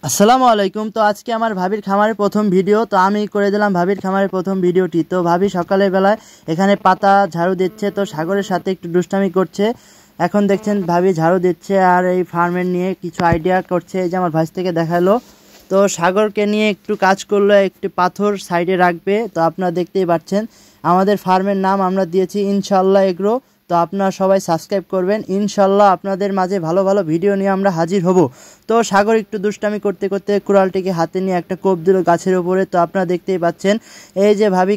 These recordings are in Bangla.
আসসালামু আলাইকুম। তো আজকে আমার ভাবির খামারের প্রথম ভিডিও, তো আমি করে দিলাম ভাবির খামারের প্রথম ভিডিওটি। তো ভাবি সকালের বেলায় এখানে পাতা ঝাড়ু দিচ্ছে, তো সাগরের সাথে একটু দুষ্টামি করছে। এখন দেখছেন ভাবি ঝাড়ু দিচ্ছে আর এই ফার্মের নিয়ে কিছু আইডিয়া করছে। এই যে আমার ভাই থেকে দেখালো, তো সাগরকে নিয়ে একটু কাজ করলো, একটি পাথর সাইডে রাখবে। তো আপনারা দেখতেই পাচ্ছেন আমাদের ফার্মের নাম আমরা দিয়েছি ইনশাল্লাহ এগ্রো। তো আপনারা সবাই সাবস্ক্রাইব করবেন, ইনশাল্লাহ আপনাদের মাঝে ভালো ভালো ভিডিও নিয়ে আমরা হাজির হব। তো সাগর একটু দুষ্টামি করতে করতে কুড়ালটিকে হাতে নিয়ে একটা কোপ দিল গাছের উপরে। তো আপনারা দেখতেই পাচ্ছেন এই যে ভাবি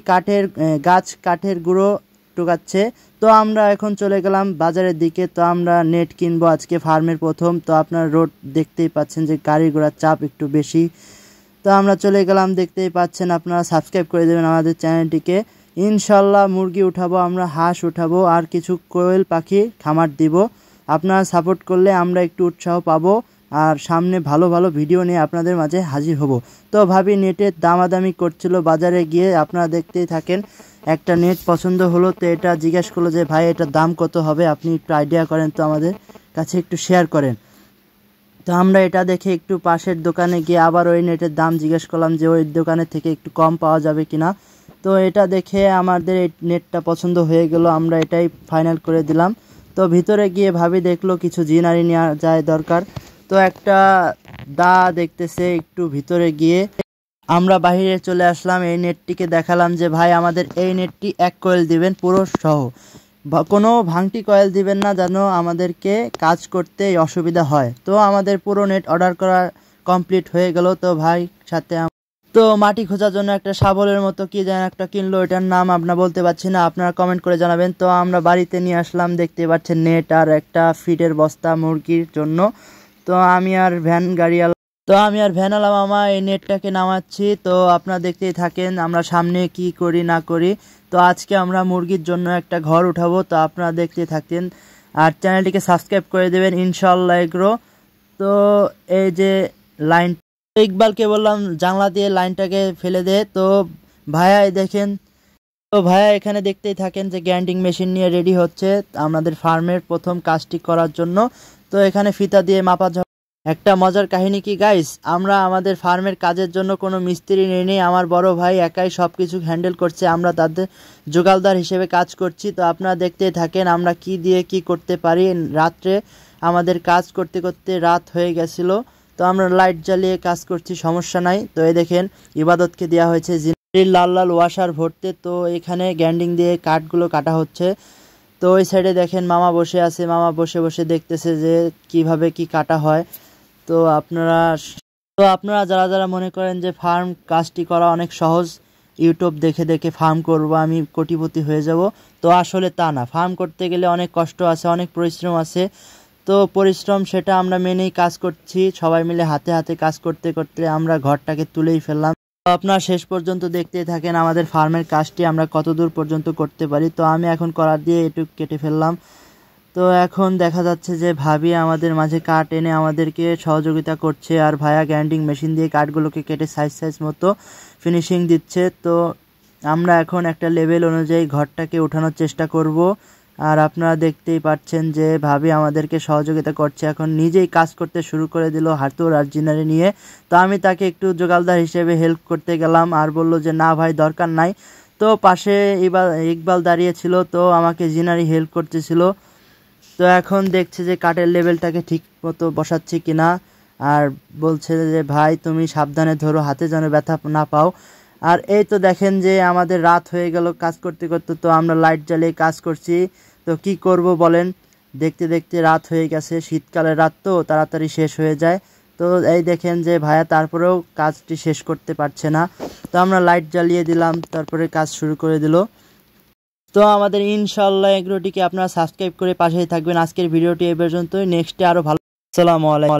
কাঠের গুঁড়ো টুকাচ্ছে। তো আমরা এখন চলে গেলাম বাজারের দিকে। তো আমরা নেট কিনবো আজকে ফার্মের প্রথম। তো আপনারা রোড দেখতেই পাচ্ছেন যে গাড়ি ঘোড়ার চাপ একটু বেশি। তো আমরা চলে গেলাম, দেখতেই পাচ্ছেন। আপনারা সাবস্ক্রাইব করে দেবেন আমাদের চ্যানেলটিকে। ইনশাল্লাহ মুরগি উঠাবো, আমরা হাঁস উঠাবো আর কিছু কোয়েল পাখি খামার দিব। আপনারা সাপোর্ট করলে আমরা একটু উৎসাহ পাবো আর সামনে ভালো ভালো ভিডিও নিয়ে আপনাদের মাঝে হাজির হব। তো ভাবি নেটের দামাদামি করছিল বাজারে গিয়ে, আপনারা দেখতেই থাকেন। একটা নেট পছন্দ হলো, তো এটা জিজ্ঞেস করলো যে ভাই এটার দাম কত হবে, আপনি একটু আইডিয়া করেন, তো আমাদের কাছে একটু শেয়ার করেন। তো আমরা এটা দেখে একটু পাশের দোকানে গিয়ে আবার ওই নেটের দাম জিজ্ঞেস করলাম যে ওই দোকানের থেকে একটু কম পাওয়া যাবে কিনা। তো এটা দেখে আমাদের এই নেটটা পছন্দ হয়ে গেল, আমরা এটাই ফাইনাল করে দিলাম। তো ভিতরে গিয়ে ভাবি দেখলো কিছু জিনারি নেওয়া যায় দরকার। তো একটা দা দেখতেছে, একটু ভিতরে গিয়ে আমরা বাহিরে চলে আসলাম। এই নেটটিকে দেখালাম যে ভাই আমাদের এই নেটটি 1 কয়েল দিবেন পুরো সহ, কোনো ভাঙটি কয়েল দিবেন না যেন আমাদেরকে কাজ করতে অসুবিধা হয়। তো আমাদের পুরো নেট অর্ডার করা কমপ্লিট হয়ে গেল। তো ভাই সাথে তো মাটি খোঁজার জন্য একটা শাবলের মতো কি যেন একটা কিনলো, এটার নাম আপনারা বলতে পারছি না, আপনারা কমেন্ট করে জানাবেন। তো আমরা বাড়িতে নিয়ে আসলাম, দেখতে পাচ্ছেন নেট আর একটা ফিডের বস্তা মুরগির জন্য। তো আমি আর ভ্যানালা মামা এই নেটটাকে নামাচ্ছি। তো আপনারা দেখতেই থাকেন আমরা সামনে কি করি না করি। তো আজকে আমরা মুরগির জন্য একটা ঘর উঠাবো, তো আপনারা দেখতেই থাকেন আর চ্যানেলটিকে সাবস্ক্রাইব করে দেবেন ইনশাল্লাহ এগ্রো। তো এই যে লাইন, ইকবালকে বললাম জানলা দিয়ে লাইনটাকে ফেলে দে। তো ভাইয়া দেখেন, তো ভাইয়া এখানে দেখতেই থাকেন যে গ্রাইন্ডিং মেশিন নিয়ে রেডি হচ্ছে আমাদের ফার্মের প্রথম কাজটি করার জন্য। তো এখানে ফিতা দিয়ে মাপা। একটা মজার কাহিনী কি গাইস, আমরা আমাদের ফার্মের কাজের জন্য কোনো মিস্ত্রি নেই, আমার বড় ভাই একাই সব কিছু হ্যান্ডেল করছে, আমরা তাদের জোগালদার হিসেবে কাজ করছি। তো আপনারা দেখতেই থাকেন আমরা কি দিয়ে কি করতে পারি। রাত্রে আমাদের কাজ করতে করতে রাত হয়ে গেছিলো, তো আমরা লাইট জ্বালিয়ে কাজ করছি, সমস্যা নাই। তো এই দেখেন ইবাদতকে দেওয়া হয়েছে লাল লাল ওয়াশার ভরতে। তো এখানে গ্রাইন্ডিং দিয়ে কাঠগুলো কাটা হচ্ছে। তো ওই সাইডে দেখেন মামা বসে আছে, মামা বসে বসে দেখতেছে যে কিভাবে কি কাটা হয়। তো আপনারা যারা যারা মনে করেন যে ফার্ম কাজটি করা অনেক সহজ, ইউটিউব দেখে দেখে ফার্ম করব আমি কোটিপতি হয়ে যাব, তো আসলে তা না। ফার্ম করতে গেলে অনেক কষ্ট আছে, অনেক পরিশ্রম আছে। তো পরিশ্রম সেটা আমরা মেনেই কাজ করছি, সবাই মিলে হাতে হাতে কাজ করতে করতে আমরা ঘরটাকে তুলেই ফেললাম। তো আপনারা শেষ পর্যন্ত দেখতেই থাকেন আমাদের ফার্মের কাজটি আমরা কত দূর পর্যন্ত করতে পারি। তো আমি এখন করার দিয়ে একটু কেটে ফেললাম। তো এখন দেখা যাচ্ছে যে ভাবি আমাদের মাঝে কাঠ এনে আমাদেরকে সহযোগিতা করছে আর ভাইয়া গ্রাইন্ডিং মেশিন দিয়ে কাঠগুলোকে কেটে সাইজ মতো ফিনিশিং দিচ্ছে। তো আমরা এখন একটা লেভেল অনুযায়ী ঘরটাকে ওঠানোর চেষ্টা করব। আর আপনারা দেখতেই পাচ্ছেন যে ভাবি আমাদেরকে সহযোগিতা করছে, এখন নিজেই কাজ করতে শুরু করে দিল হাতুড় আর জিনারি নিয়ে। তো আমি তাকে একটু জোগালদার হিসেবে হেল্প করতে গেলাম আর বলল যে না ভাই দরকার নাই। তো পাশে ইকবাল দাঁড়িয়ে ছিল, তো আমাকে জিনারি হেল্প করতেছিল। তো এখন দেখছে যে কাঠের লেভেলটাকে ঠিক মতো বসাচ্ছি কিনা, আর বলছে যে ভাই তুমি সাবধানে ধরো, হাতে যেন ব্যথা না পাও। আর এই তো দেখেন যে আমাদের রাত হয়ে গেল কাজ করতে করতে। তো আমরা লাইট জ্বালিয়ে কাজ করছি, তো কি করব বলেন, দেখতে দেখতে রাত হয়ে গেছে, শীতকালের রাত তো তাড়াতাড়ি শেষ হয়ে যায়। তো এই দেখেন যে ভাইয়া তারপরেও কাজটি শেষ করতে পারছে না। তো আমরা লাইট জ্বালিয়ে দিলাম, তারপরে কাজ শুরু করে দিল। তো আমাদের ইনশাল্লাহ এগ্রোটিকে আপনারা সাবস্ক্রাইব করে পাশেই থাকবেন। আজকের ভিডিওটি এই পর্যন্তই, নেক্সটে আরো ভালো। আসসালামু আলাইকুম।